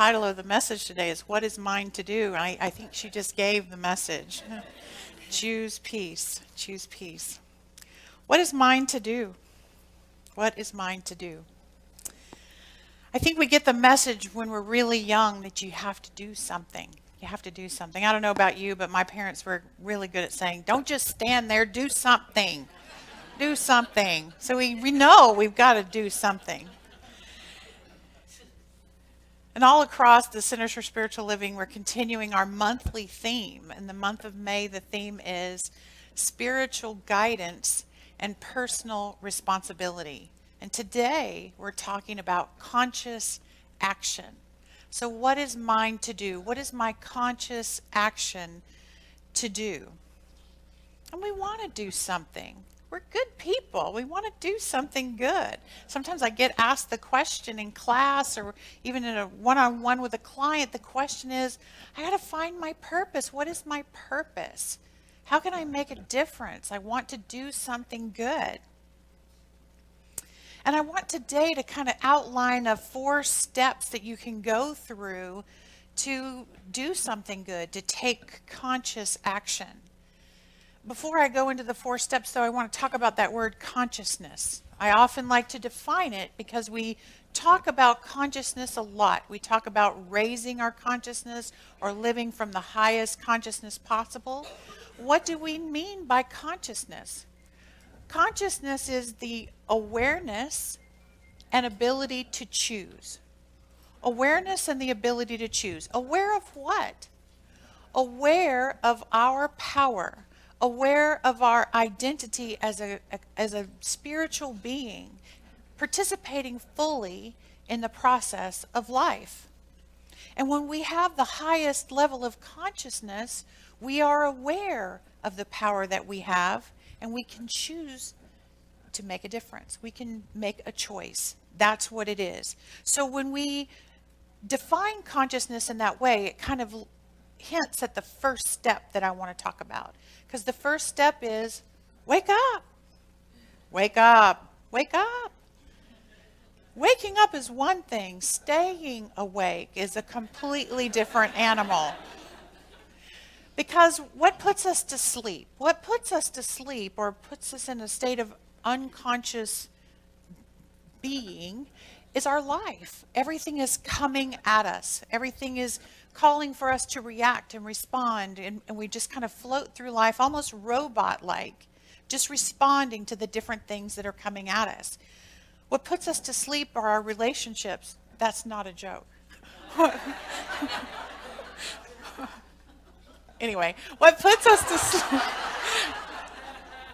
title of the message today is What is Mine to Do? And I think she just gave the message. Choose peace. Choose peace. What is mine to do? What is mine to do? I think we get the message when we're really young that you have to do something. You have to do something. I don't know about you, but my parents were really good at saying, don't just stand there, do something. Do something. So we know we've got to do something. And all across the Centers for Spiritual Living, we're continuing our monthly theme. In the month of May, the theme is spiritual guidance and personal responsibility. And today, we're talking about conscious action. So what is mine to do? What is my conscious action to do? And we want to do something. We're good people. We want to do something good. Sometimes I get asked the question in class or even in a one-on-one with a client. The question is, I got to find my purpose. What is my purpose? How can I make a difference? I want to do something good. And I want today to kind of outline 4 steps that you can go through to do something good, to take conscious action. Before I go into the 4 steps, though, I want to talk about that word consciousness. I often like to define it because we talk about consciousness a lot. We talk about raising our consciousness or living from the highest consciousness possible. What do we mean by consciousness? Consciousness is the awareness and ability to choose. Awareness and the ability to choose. Aware of what? Aware of our power. Aware of our identity as a spiritual being, participating fully in the process of life. And when we have the highest level of consciousness, we are aware of the power that we have, and we can choose to make a difference. We can make a choice. That's what it is. So when we define consciousness in that way, it kind of hints at the first step that I want to talk about. Because the first step is wake up. Wake up. Wake up. Waking up is one thing. Staying awake is a completely different animal. Because what puts us to sleep? What puts us to sleep or puts us in a state of unconscious being is our life. Everything is coming at us. Everything is calling for us to react and respond, and we just kind of float through life almost robot-like, just responding to the different things that are coming at us. What puts us to sleep are our relationships. That's not a joke. Anyway, what puts us to sleep?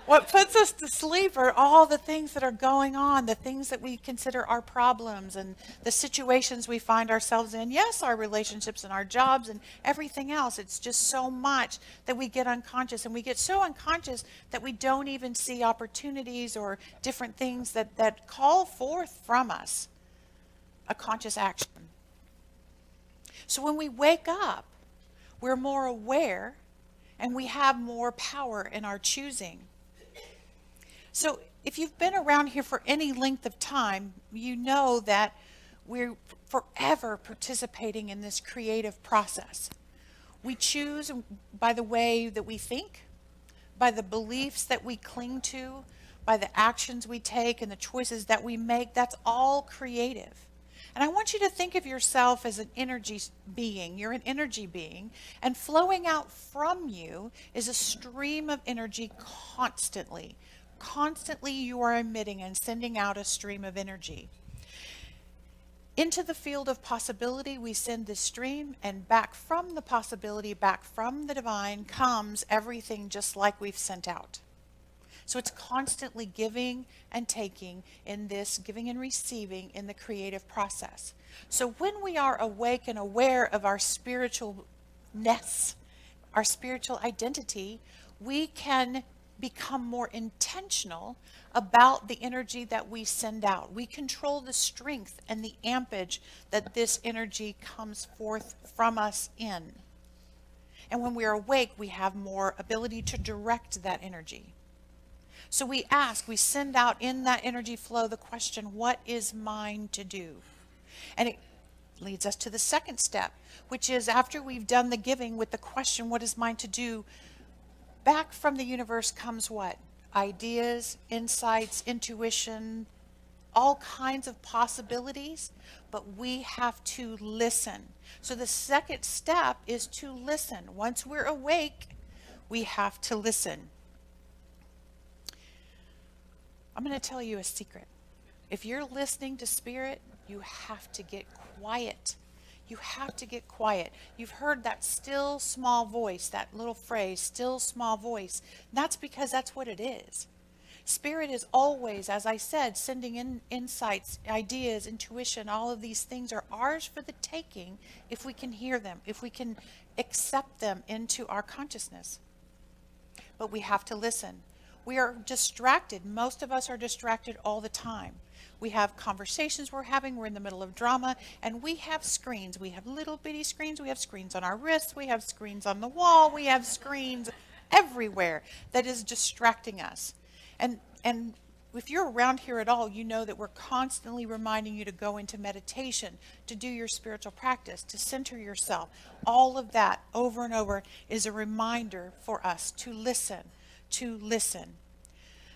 What puts us to sleep are all the things that are going on, the things that we consider our problems and the situations we find ourselves in. Yes, our relationships and our jobs and everything else. It's just so much that we get unconscious, and we get so unconscious that we don't even see opportunities or different things that call forth from us a conscious action. So when we wake up, we're more aware and we have more power in our choosing. So if you've been around here for any length of time, you know that we're forever participating in this creative process. We choose by the way that we think, by the beliefs that we cling to, by the actions we take and the choices that we make. That's all creative. And I want you to think of yourself as an energy being. You're an energy being, and flowing out from you is a stream of energy constantly. Constantly you are emitting and sending out a stream of energy. Into the field of possibility we send this stream, and back from the possibility, back from the divine, comes everything just like we've sent out. So it's constantly giving and taking in this, giving and receiving in the creative process. So when we are awake and aware of our spiritualness, our spiritual identity, we can become more intentional about the energy that we send out. We control the strength and the ampage that this energy comes forth from us in. And when we are awake, we have more ability to direct that energy. So we send out in that energy flow the question, what is mine to do? And leads us to the second step, which is after we've done the giving with the question, what is mine to do? Back from the universe comes what? Ideas, insights, intuition, all kinds of possibilities, but we have to listen. So the second step is to listen. Once we're awake, we have to listen. I'm going to tell you a secret. If you're listening to Spirit, you have to get quiet. You have to get quiet. You've heard that still small voice, that little phrase, still small voice. That's because that's what it is. Spirit is always, as I said, sending in insights, ideas, intuition, all of these things are ours for the taking if we can hear them, if we can accept them into our consciousness. But we have to listen. We are distracted. Most of us are distracted all the time. We have conversations we're having, we're in the middle of drama, and we have screens. We have little bitty screens, we have screens on our wrists, we have screens on the wall, we have screens everywhere that is distracting us. And if you're around here at all, you know that we're constantly reminding you to go into meditation, to do your spiritual practice, to center yourself. All of that over and over is a reminder for us to listen, to listen.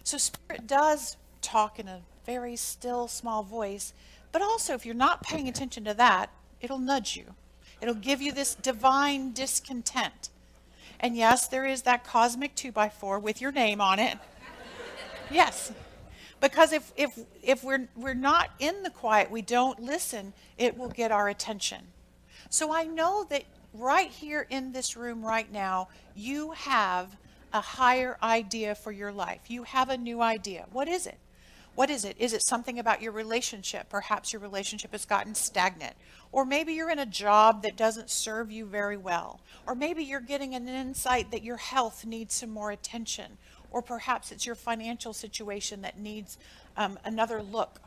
So Spirit does talk in a very still, small voice, but also if you're not paying attention to that, it'll nudge you. It'll give you this divine discontent. And yes, there is that cosmic 2x4 with your name on it. Yes, because if we're not in the quiet, we don't listen, it will get our attention. So I know that right here in this room right now, you have a higher idea for your life. You have a new idea. What is it? What is it? Is it something about your relationship? Perhaps your relationship has gotten stagnant. Or maybe you're in a job that doesn't serve you very well. Or maybe you're getting an insight that your health needs some more attention. Or perhaps it's your financial situation that needs another look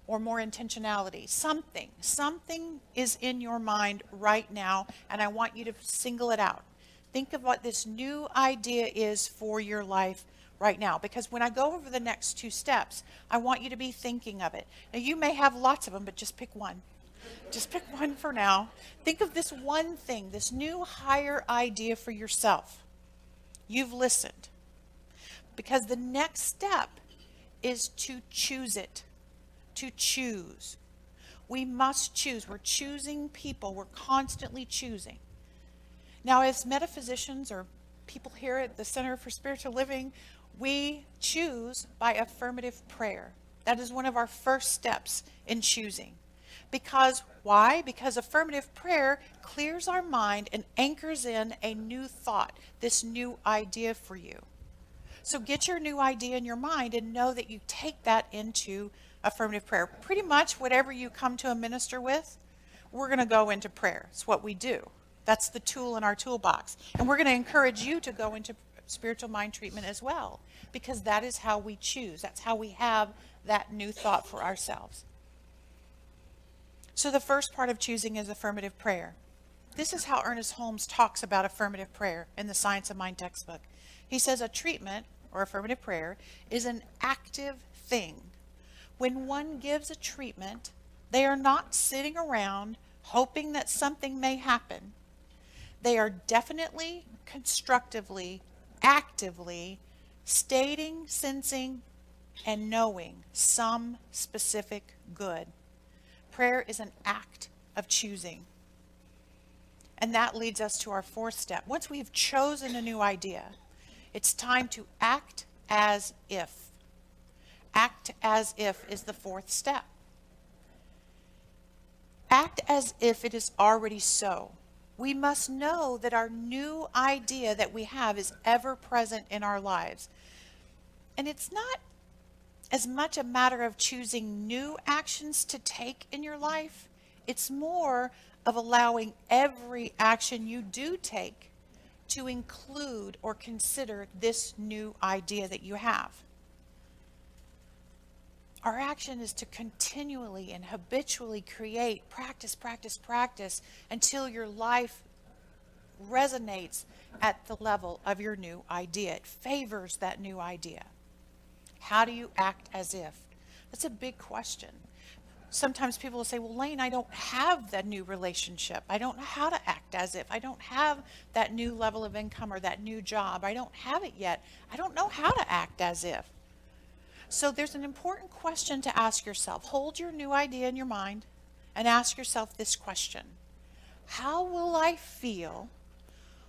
or more intentionality. Something is in your mind right now, and I want you to single it out. Think of what this new idea is for your life right now, because when I go over the next two steps, I want you to be thinking of it. Now, you may have lots of them, but just pick one. Just pick one for now. Think of this one thing, this new higher idea for yourself. You've listened. Because the next step is to choose it, to choose. We must choose. We're choosing people. We're constantly choosing. Now, as metaphysicians or people here at the Center for Spiritual Living, we choose by affirmative prayer. That is one of our first steps in choosing. Because, why? Because affirmative prayer clears our mind and anchors in a new thought, this new idea for you. So get your new idea in your mind and know that you take that into affirmative prayer. Pretty much whatever you come to a minister with, we're going to go into prayer. It's what we do. That's the tool in our toolbox. And we're going to encourage you to go into spiritual mind treatment as well, because that is how we choose. That's how we have that new thought for ourselves. So the first part of choosing is affirmative prayer. This is how Ernest Holmes talks about affirmative prayer in the Science of Mind textbook. He says a treatment, or affirmative prayer, is an active thing. When one gives a treatment, they are not sitting around hoping that something may happen. They are definitely, constructively, actively stating, sensing, and knowing some specific good. Prayer is an act of choosing. And that leads us to our fourth step. Once we've chosen a new idea, it's time to act as if. Act as if is the fourth step. Act as if it is already so. We must know that our new idea that we have is ever present in our lives. And it's not as much a matter of choosing new actions to take in your life. It's more of allowing every action you do take to include or consider this new idea that you have. Our action is to continually and habitually create, practice until your life resonates at the level of your new idea. It favors that new idea. How do you act as if? That's a big question. sometimes people will say, well, Laine, I don't have that new relationship. I don't know how to act as if. I don't have that new level of income or that new job. I don't have it yet. I don't know how to act as if. So there's an important question to ask yourself. Hold your new idea in your mind and ask yourself this question. How will I feel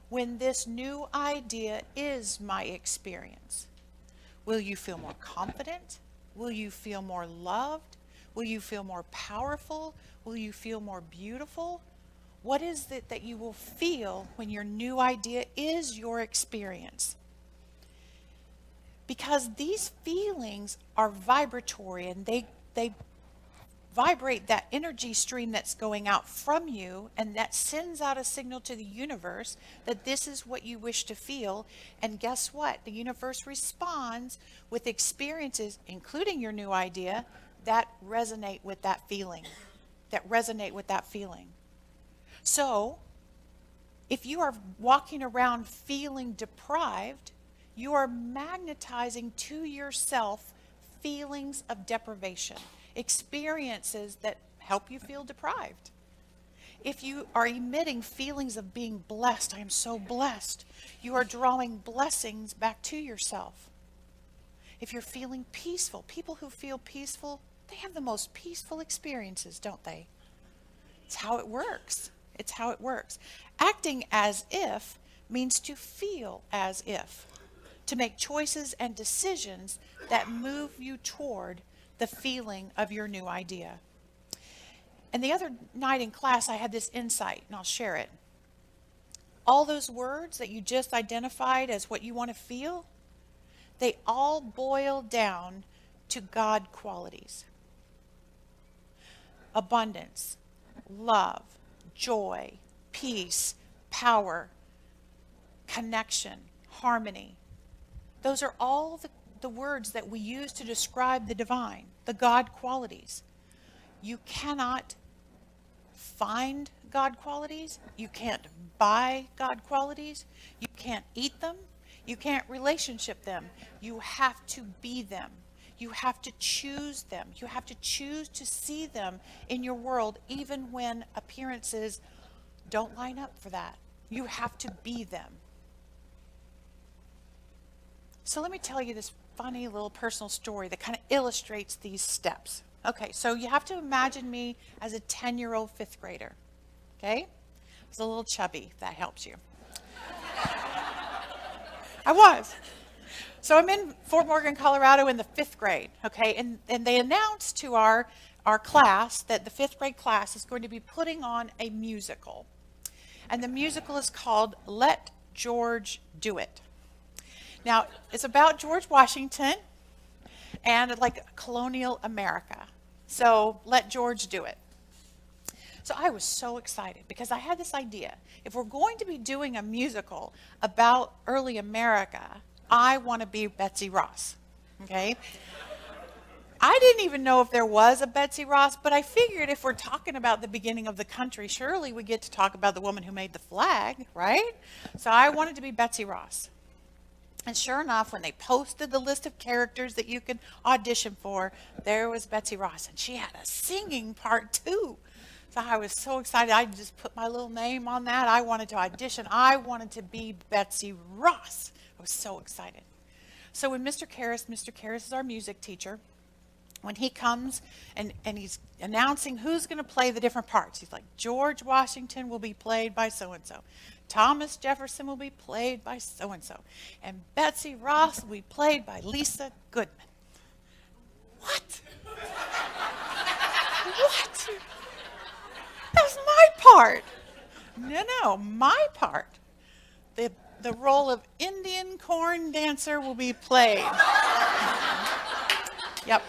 when this new idea is my experience? Will you feel more confident? Will you feel more loved? Will you feel more powerful? Will you feel more beautiful? What is it that you will feel when your new idea is your experience? Because these feelings are vibratory, and they vibrate that energy stream that's going out from you, and that sends out a signal to the universe that this is what you wish to feel. And guess what? The universe responds with experiences, including your new idea, that resonate with that feeling. So, if you are walking around feeling deprived, you are magnetizing to yourself feelings of deprivation, experiences that help you feel deprived. If you are emitting feelings of being blessed, I am so blessed, you are drawing blessings back to yourself. If you're feeling peaceful, people who feel peaceful, they have the most peaceful experiences, don't they? It's how it works. It's how it works. Acting as if means to feel as if, to make choices and decisions that move you toward the feeling of your new idea. And the other night in class, I had this insight, and I'll share it. All those words that you just identified as what you want to feel, they all boil down to God qualities. Abundance, love, joy, peace, power, connection, harmony. Those are all the words that we use to describe the divine, the God qualities. You cannot find God qualities. You can't buy God qualities. You can't eat them. You can't relationship them. You have to be them. You have to choose them. You have to choose to see them in your world, even when appearances don't line up for that. You have to be them. So let me tell you this funny little personal story that kind of illustrates these steps. Okay, so you have to imagine me as a 10-year-old fifth grader. Okay? I was a little chubby, if that helps you. I was. So I'm in Fort Morgan, Colorado in the fifth grade, okay? And they announced to our class that the fifth grade class is going to be putting on a musical. And the musical is called Let George Do It. Now, it's about George Washington and like colonial America. So let George do it. So I was so excited because I had this idea. If we're going to be doing a musical about early America, I want to be Betsy Ross, okay? I didn't even know if there was a Betsy Ross, but I figured if we're talking about the beginning of the country, surely we get to talk about the woman who made the flag, right? So I wanted to be Betsy Ross. And sure enough, when they posted the list of characters that you could audition for, there was Betsy Ross, and she had a singing part too. So I was so excited. I just put my little name on that. I wanted to audition. I wanted to be Betsy Ross. I was so excited. So when Mr. Karras is our music teacher, when he comes and he's announcing who's going to play the different parts, he's like, George Washington will be played by so-and-so. Thomas Jefferson will be played by so-and-so. And Betsy Ross will be played by Lisa Goodman. What? What? That's my part. No, my part. The role of Indian corn dancer will be played. Yep.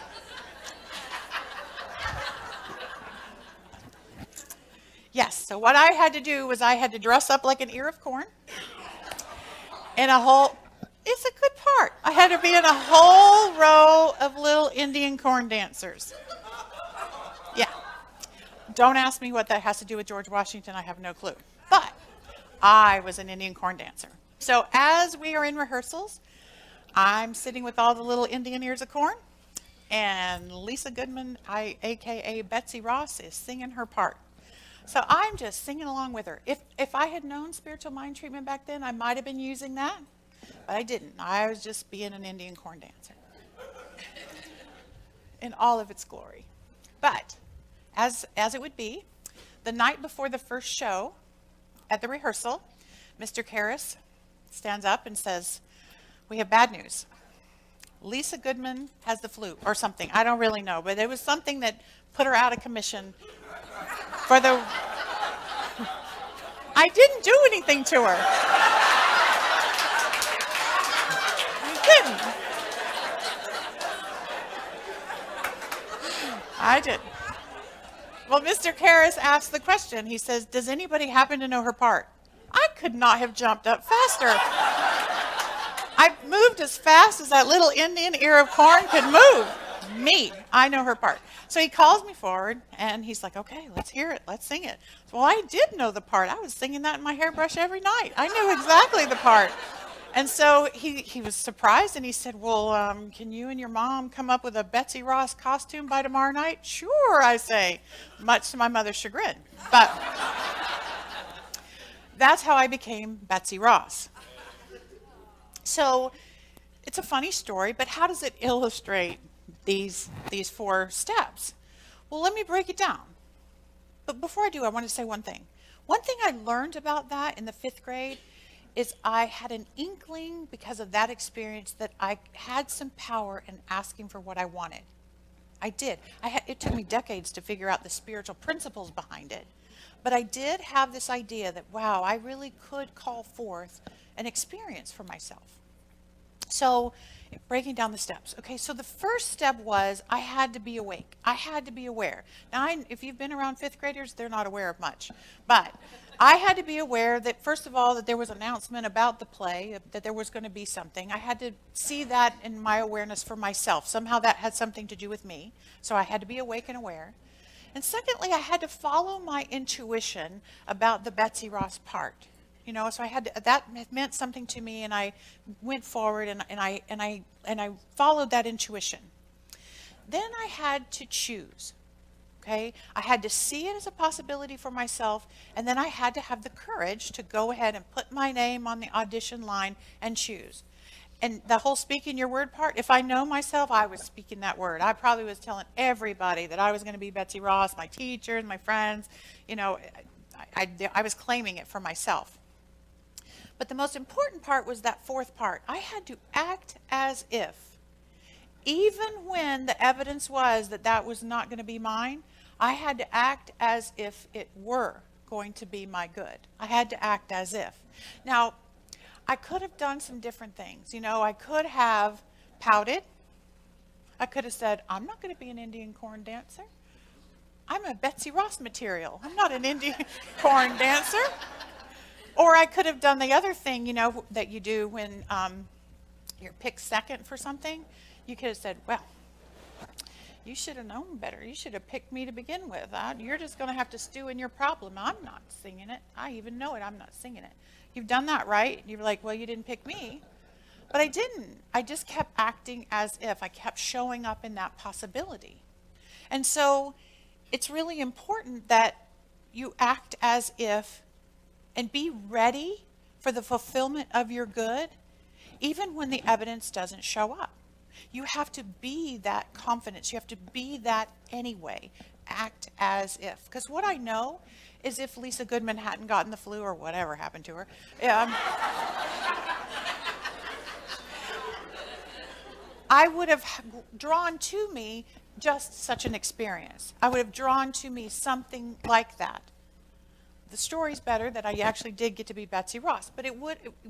Yes, so what I had to do was I had to dress up like an ear of corn in a whole, it's a good part. I had to be in a whole row of little Indian corn dancers. Yeah. Don't ask me what that has to do with George Washington. I have no clue. But I was an Indian corn dancer. So as we are in rehearsals, I'm sitting with all the little Indian ears of corn, and Lisa Goodman, aka Betsy Ross, is singing her part. So I'm just singing along with her. If I had known spiritual mind treatment back then, I might have been using that, but I didn't. I was just being an Indian corn dancer in all of its glory. But as it would be, the night before the first show at the rehearsal, Mr. Karras stands up and says, "We have bad news. Lisa Goodman has the flu," or something. I don't really know, but it was something that put her out of commission for the... I didn't do anything to her. I didn't. Well, Mr. Karras asked the question. He says, "Does anybody happen to know her part?" I could not have jumped up faster. I moved as fast as that little Indian ear of corn could move. Me, I know her part. So he calls me forward and he's like, "Okay, let's hear it. Let's sing it." Well, I did know the part. I was singing that in my hairbrush every night. I knew exactly the part. And so he was surprised and he said, "Well, can you and your mom come up with a Betsy Ross costume by tomorrow night?" "Sure," I say, much to my mother's chagrin. But that's how I became Betsy Ross. So it's a funny story, but how does it illustrate these 4 steps? Well, let me break it down. But before I do, I want to say one thing. One thing I learned about that in the 5th grade is I had an inkling because of that experience that I had some power in asking for what I wanted. I did. It took me decades to figure out the spiritual principles behind it. But I did have this idea that, wow, I really could call forth an experience for myself. So breaking down the steps. Okay, so the first step was I had to be awake. I had to be aware. Now, if you've been around 5th graders, they're not aware of much. But I had to be aware that, first of all, that there was an announcement about the play, that there was going to be something. I had to see that in my awareness for myself. Somehow that had something to do with me. So I had to be awake and aware. And secondly, I had to follow my intuition about the Betsy Ross part. You know, so that meant something to me, and I went forward and I followed that intuition. Then I had to choose. Okay, I had to see it as a possibility for myself, and then I had to have the courage to go ahead and put my name on the audition line and choose. And the whole speaking your word part, if I know myself, I was speaking that word. I probably was telling everybody that I was going to be Betsy Ross, my teachers, my friends. You know, I was claiming it for myself. But the most important part was that 4th part. I had to act as if, even when the evidence was that that was not going to be mine, I had to act as if it were going to be my good. I had to act as if. Now, I could have done some different things. You know, I could have pouted. I could have said, "I'm not going to be an Indian corn dancer. I'm a Betsy Ross material. I'm not an Indian corn dancer." Or I could have done the other thing, you know, that you do when you're picked second for something. You could have said, "Well, you should have known better. You should have picked me to begin with. You're just going to have to stew in your problem. I'm not singing it. I even know it. I'm not singing it." You've done that, right? You're like, "Well, you didn't pick me." But I didn't. I just kept acting as if. I kept showing up in that possibility. And so it's really important that you act as if and be ready for the fulfillment of your good, even when the evidence doesn't show up. You have to be that confidence. You have to be that anyway. Act as if. Because what I know is if Lisa Goodman hadn't gotten the flu or whatever happened to her, I would have drawn to me just such an experience. I would have drawn to me something like that. The story's better that I actually did get to be Betsy Ross, but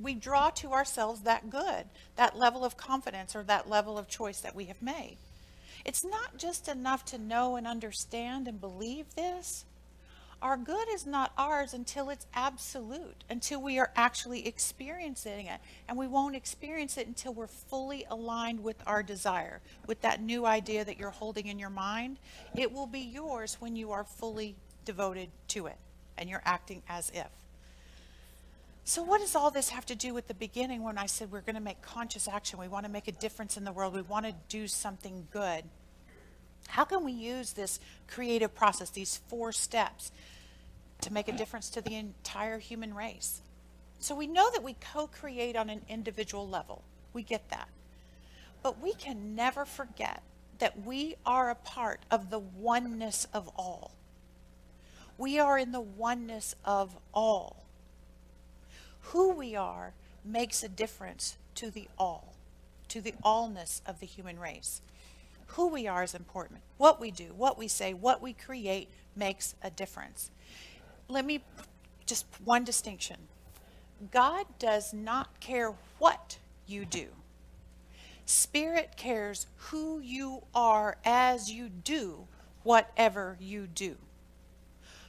we draw to ourselves that good, that level of confidence or that level of choice that we have made. It's not just enough to know and understand and believe this. Our good is not ours until it's absolute, until we are actually experiencing it. And we won't experience it until we're fully aligned with our desire, with that new idea that you're holding in your mind. It will be yours when you are fully devoted to it and you're acting as if. So what does all this have to do with the beginning when I said we're going to make conscious action? We want to make a difference in the world. We want to do something good. How can we use this creative process, these 4 steps, to make a difference to the entire human race? So we know that we co-create on an individual level. We get that. But we can never forget that we are a part of the oneness of all. We are in the oneness of all. Who we are makes a difference to the all, to the allness of the human race. Who we are is important. What we do, what we say, what we create makes a difference. Let me just one distinction. God does not care what you do. Spirit cares who you are as you do whatever you do.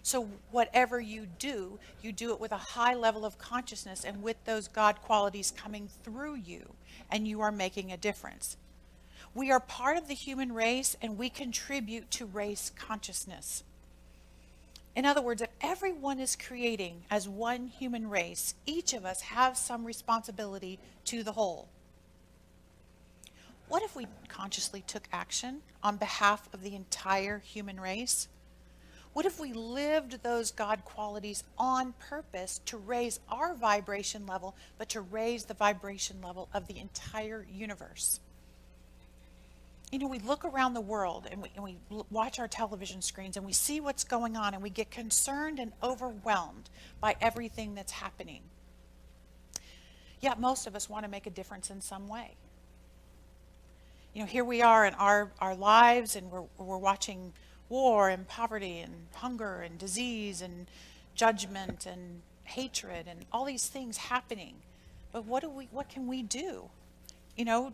So whatever you do it with a high level of consciousness and with those God qualities coming through you, and you are making a difference. We are part of the human race, and we contribute to race consciousness. In other words, if everyone is creating as one human race, each of us have some responsibility to the whole. What if we consciously took action on behalf of the entire human race? What if we lived those God qualities on purpose to raise our vibration level, but to raise the vibration level of the entire universe? You know, we look around the world and we watch our television screens and we see what's going on, and we get concerned and overwhelmed by everything that's happening. Yet most of us want to make a difference in some way. You know, here we are in our lives, and we're watching war and poverty and hunger and disease and judgment and hatred and all these things happening. But what can we do? You know,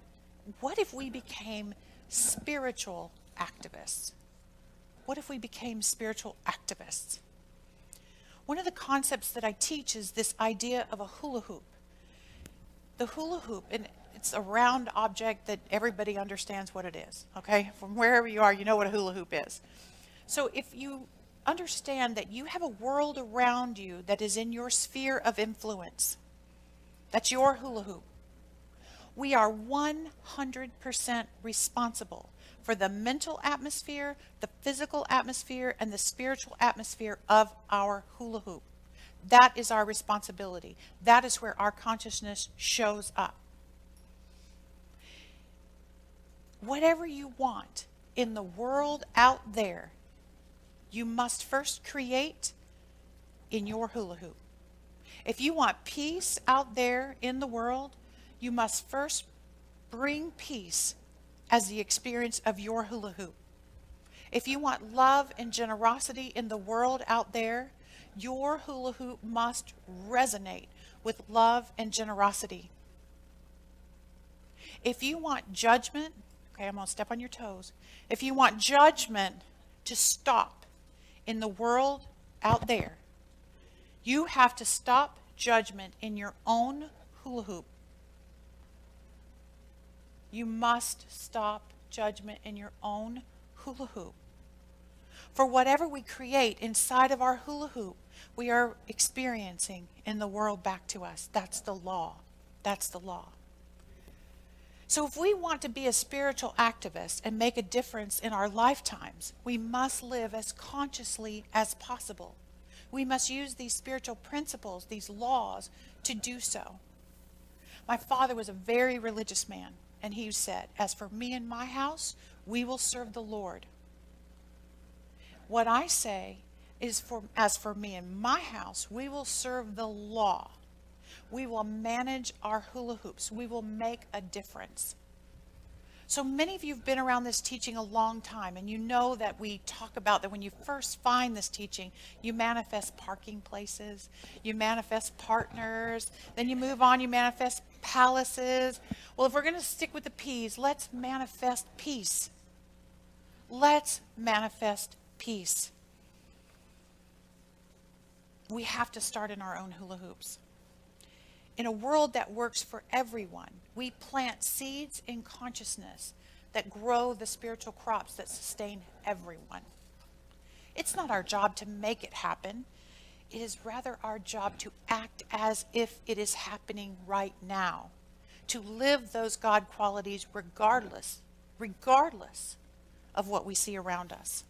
what if we became spiritual activists? What if we became spiritual activists? One of the concepts that I teach is this idea of a hula hoop. The hula hoop, and it's a round object that everybody understands what it is, okay? From wherever you are, you know what a hula hoop is. So if you understand that you have a world around you that is in your sphere of influence, that's your hula hoop. We are 100% responsible for the mental atmosphere, the physical atmosphere, and the spiritual atmosphere of our hula hoop. That is our responsibility. That is where our consciousness shows up. Whatever you want in the world out there, you must first create in your hula hoop. If you want peace out there in the world, you must first bring peace as the experience of your hula hoop. If you want love and generosity in the world out there, your hula hoop must resonate with love and generosity. If you want judgment, okay, I'm going to step on your toes. If you want judgment to stop in the world out there, you have to stop judgment in your own hula hoop. You must stop judgment in your own hula hoop. For whatever we create inside of our hula hoop, we are experiencing in the world back to us. That's the law. That's the law. So if we want to be a spiritual activist and make a difference in our lifetimes, we must live as consciously as possible. We must use these spiritual principles, these laws, to do so. My father was a very religious man, and he said, "As for me and my house, we will serve the Lord." What I say is, as for me and my house, we will serve the law. We will manage our hula hoops. We will make a difference. So many of you have been around this teaching a long time, and you know that we talk about that when you first find this teaching, you manifest parking places, you manifest partners, then you move on, you manifest palaces. Well, if we're going to stick with the P's, let's manifest peace. Let's manifest peace. We have to start in our own hula hoops. In a world that works for everyone, we plant seeds in consciousness that grow the spiritual crops that sustain everyone. It's not our job to make it happen. It is rather our job to act as if it is happening right now, to live those God qualities regardless of what we see around us.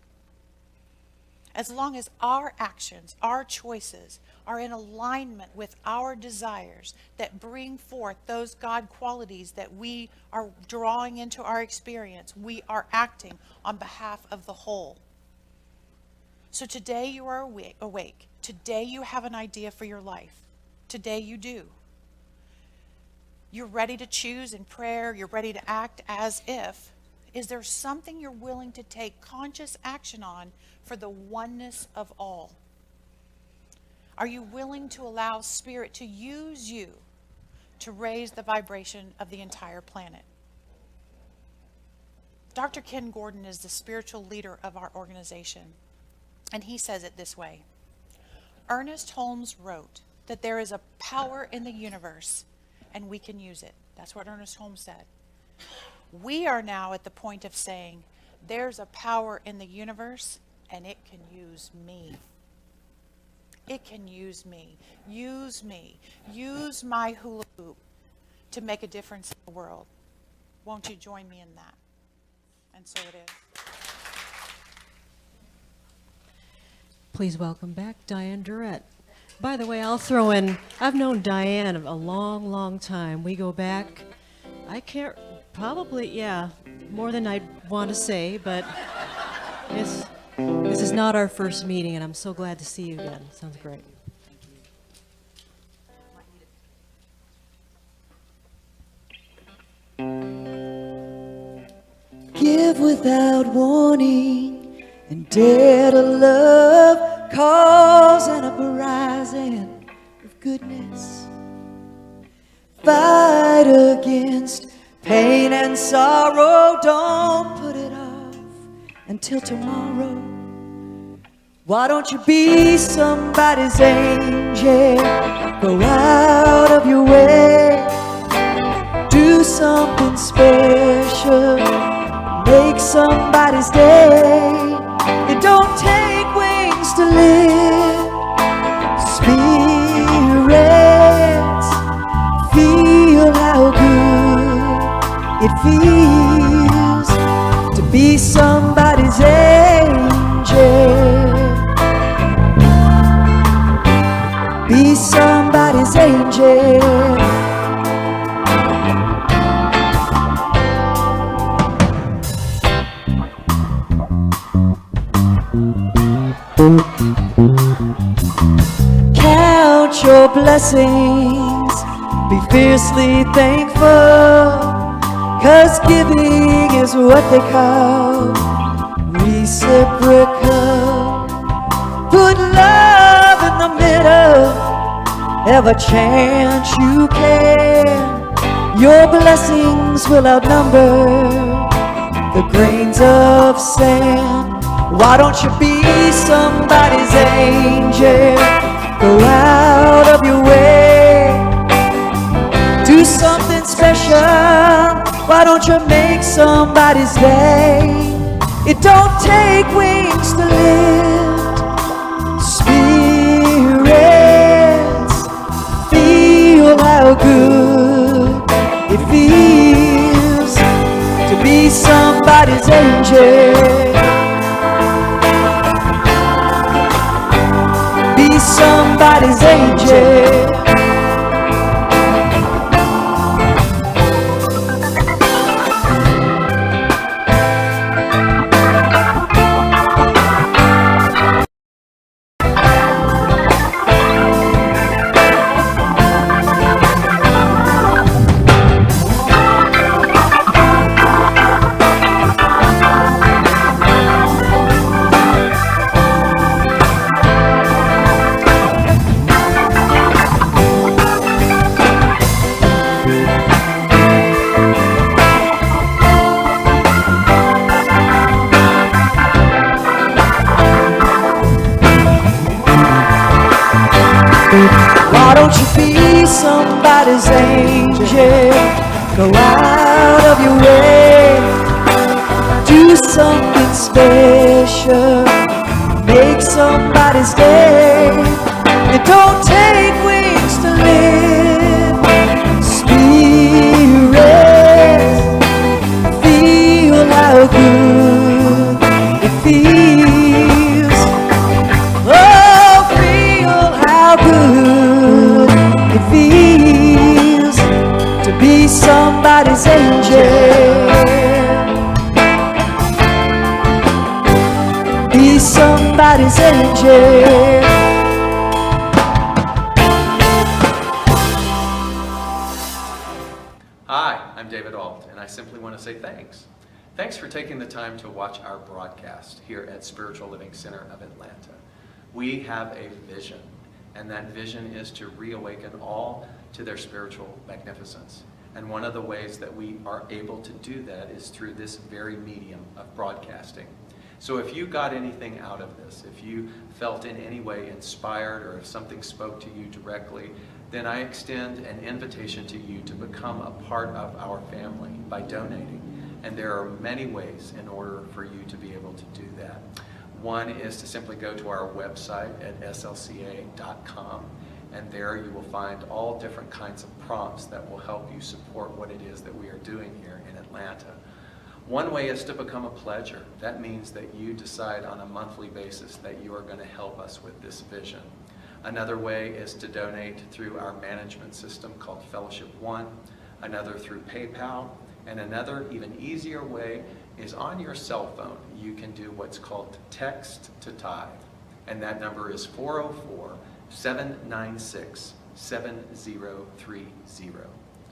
As long as our actions, our choices are in alignment with our desires that bring forth those God qualities that we are drawing into our experience, we are acting on behalf of the whole. So today you are awake. Today you have an idea for your life. Today you do. You're ready to choose in prayer. You're ready to act as if. Is there something you're willing to take conscious action on for the oneness of all? Are you willing to allow Spirit to use you to raise the vibration of the entire planet? Dr. Ken Gordon is the spiritual leader of our organization, and he says it this way. Ernest Holmes wrote that there is a power in the universe, and we can use it. That's what Ernest Holmes said. We are now at the point of saying, there's a power in the universe, and it can use me. It can use me. Use me. Use my hula hoop to make a difference in the world. Won't you join me in that? And so it is. Please welcome back Diane Durrett. By the way, I'll throw in, I've known Diane a long, long time. We go back, I can't, probably, yeah, more than I'd want to say, but this is not our first meeting, and I'm so glad to see you again. Sounds great. Give without warning and dare to love, cause an uprising of goodness. Fight against pain and sorrow, don't put it off until tomorrow. Why don't you be somebody's angel? Go out of your way, do something special, make somebody's day. It don't take wings to live. Spirits, feel how good it feels to be somebody's angel. Be somebody's angel. Count your blessings, be fiercely thankful, 'cause giving is what they call reciprocal. Put love in the middle, every chance you can. Your blessings will outnumber the grains of sand. Why don't you be somebody's angel? Go out of your way, do something special. Why don't you make somebody's day? It don't take wings to lift. Spirits, feel how good it feels to be somebody's angel. Somebody's angel. Why don't you be somebody's angel? Go out of your way, do something special, make somebody's day. It don't take wings to live. Spirit, feel how good somebody's angel. Hi, I'm David Alt, and I simply want to say thanks. Thanks for taking the time to watch our broadcast here at Spiritual Living Center of Atlanta. We have a vision, and that vision is to reawaken all to their spiritual magnificence. And one of the ways that we are able to do that is through this very medium of broadcasting. So if you got anything out of this, if you felt in any way inspired, or if something spoke to you directly, then I extend an invitation to you to become a part of our family by donating. And there are many ways in order for you to be able to do that. One is to simply go to our website at slca.com, and there you will find all different kinds of prompts that will help you support what it is that we are doing here in Atlanta. One way is to become a pledger. That means that you decide on a monthly basis that you are going to help us with this vision. Another way is to donate through our management system called Fellowship One, another through PayPal, and another even easier way is on your cell phone. You can do what's called text to tithe, and that number is 404-796-7030.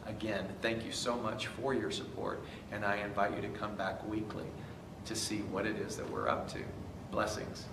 Again, thank you so much for your support, and I invite you to come back weekly to see what it is that we're up to. Blessings.